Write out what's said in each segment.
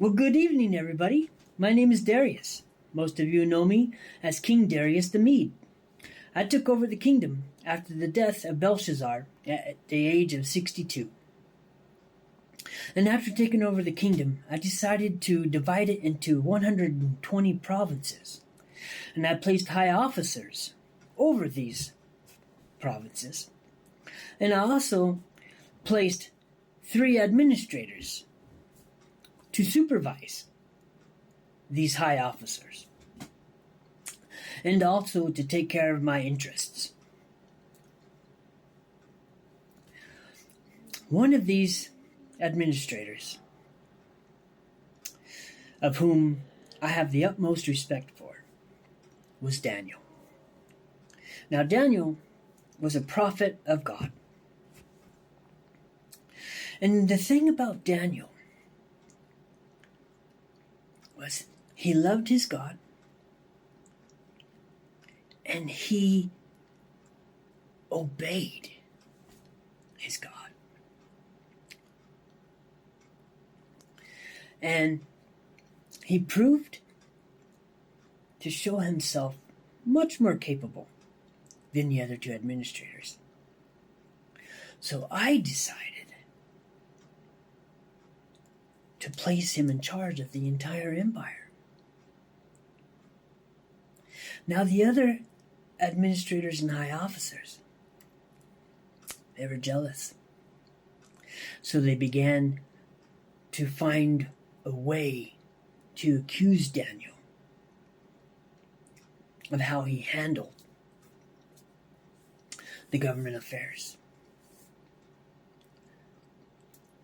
Well, good evening, everybody. My name is Darius. Most of you know me as King Darius the Mede. I took over the kingdom after the death of Belshazzar at the age of 62. And after taking over the kingdom, I decided to divide it into 120 provinces. And I placed high officers over these provinces. And I also placed 3 administrators to supervise these high officers and also to take care of my interests. One of these administrators, of whom I have the utmost respect for, was Daniel. Now, Daniel was a prophet of God. And the thing about Daniel was he loved his God and he obeyed his God. And he proved to show himself much more capable than the other 2 administrators. So I decided to place him in charge of the entire empire. Now, the other administrators and high officers, they were jealous. So they began to find a way to accuse Daniel of how he handled the government affairs.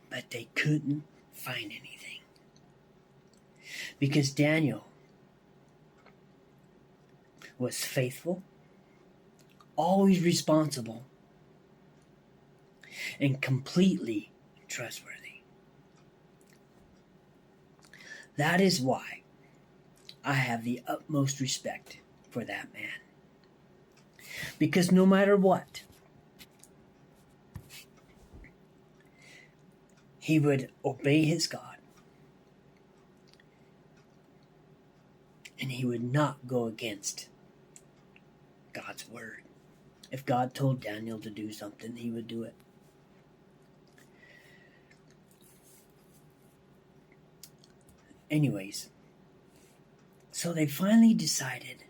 But they couldn't find anything. Because Daniel was faithful, always responsible, and completely trustworthy. That is why I have the utmost respect for that man. Because no matter what, he would obey his God. And he would not go against God's word. If God told Daniel to do something, he would do it. Anyways, so they finally decided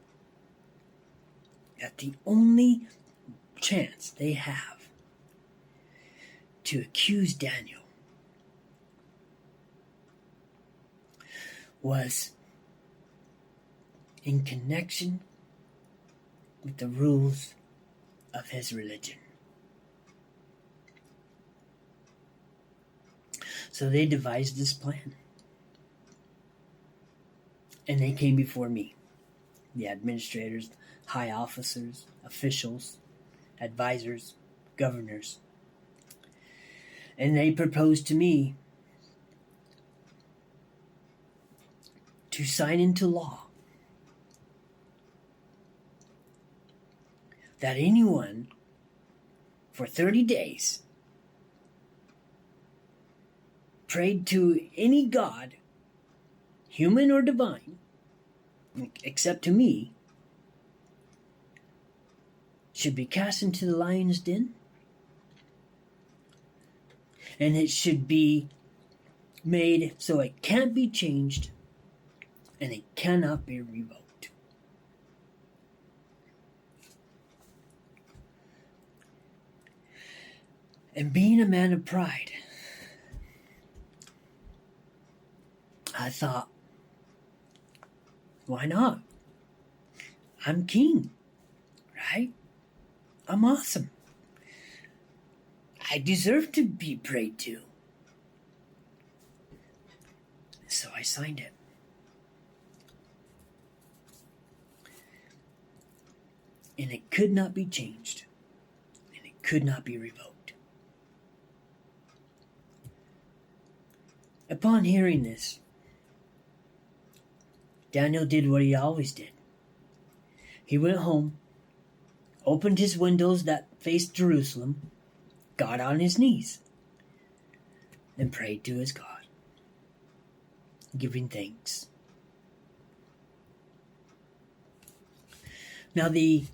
that the only chance they have to accuse Daniel was in connection with the rules of his religion. So they devised this plan. And they came before me, the administrators, high officers, officials, advisors, governors. And they proposed to me to sign into law that anyone for 30 days prayed to any god, human or divine, except to me, should be cast into the lion's den, and it should be made so it can't be changed and it cannot be revoked. And being a man of pride, I thought, why not? I'm king, right? I'm awesome. I deserve to be prayed to. So I signed it. And it could not be changed. And it could not be revoked. Upon hearing this, Daniel did what he always did. He went home, opened his windows that faced Jerusalem, got on his knees, and prayed to his God. giving thanks. Now the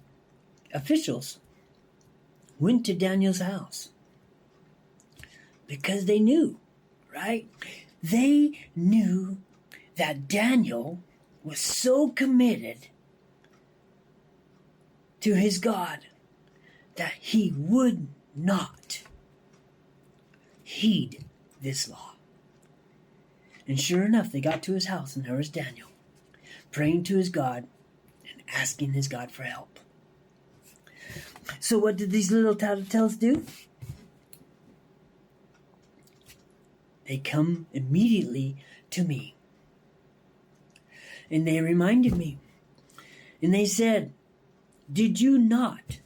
officials went to Daniel's house because they knew, right? They knew that Daniel was so committed to his God that he would not heed this law. And sure enough, they got to his house, and there was Daniel, praying to his God and asking his God for help. So what did these little tattletales do? They come immediately to me. And they reminded me. And they said, did you not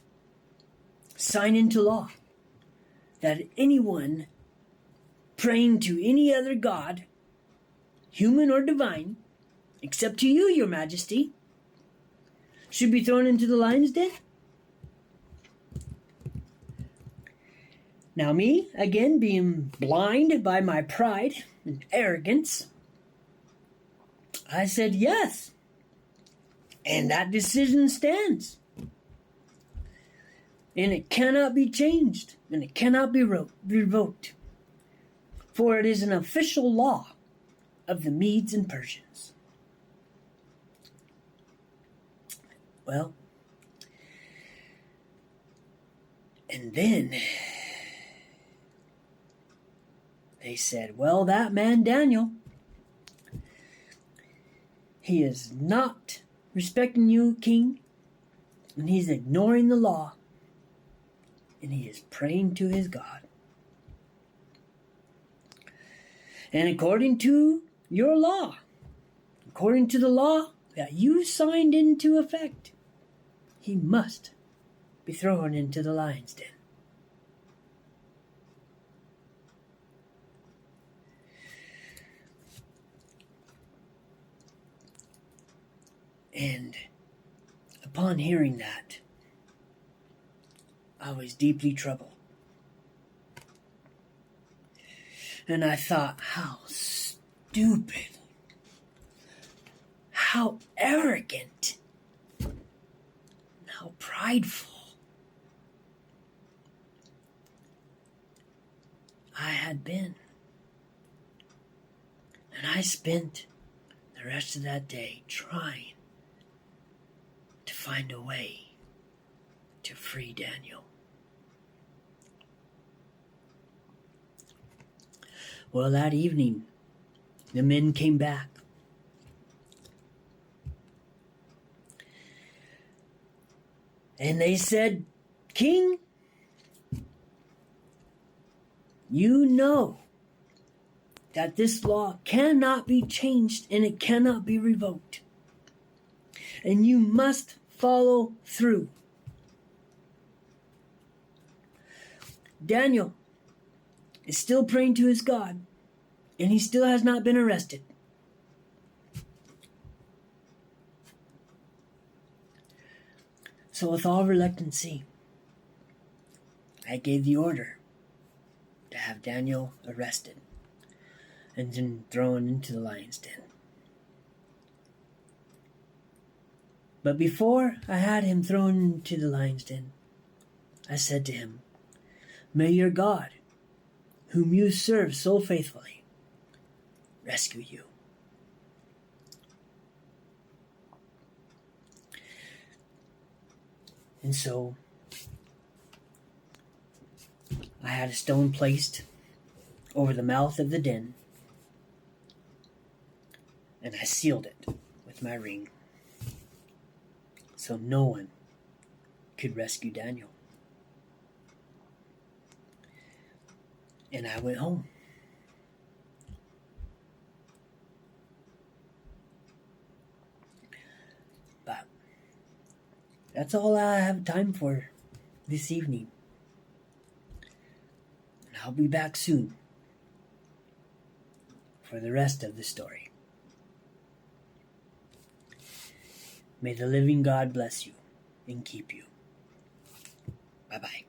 sign into law that anyone praying to any other god, human or divine, except to you, your majesty, should be thrown into the lion's den? Now me, again, being blind by my pride and arrogance, I said yes. And that decision stands. And it cannot be changed, and it cannot be revoked. For it is an official law of the Medes and Persians. Well, and then they said, well, that man Daniel, he is not respecting you, king, and he's ignoring the law, and he is praying to his God. And according to your law, according to the law that you signed into effect, he must be thrown into the lion's den. And upon hearing that, I was deeply troubled. And I thought, how stupid, how arrogant, how prideful I had been. And I spent the rest of that day trying to find a way to free Daniel. Well, that evening, the men came back. And they said, King, you know that this law cannot be changed and it cannot be revoked. And you must follow through. Daniel is still praying to his God, and he still has not been arrested. So with all reluctancy, I gave the order to have Daniel arrested and then thrown into the lion's den. But before I had him thrown into the lion's den, I said to him, may your God, whom you serve so faithfully, rescue you. And so I had a stone placed over the mouth of the den, and I sealed it with my ring, so no one could rescue Daniel. And I went home. But that's all I have time for this evening. And I'll be back soon for the rest of the story. May the living God bless you and keep you. Bye-bye.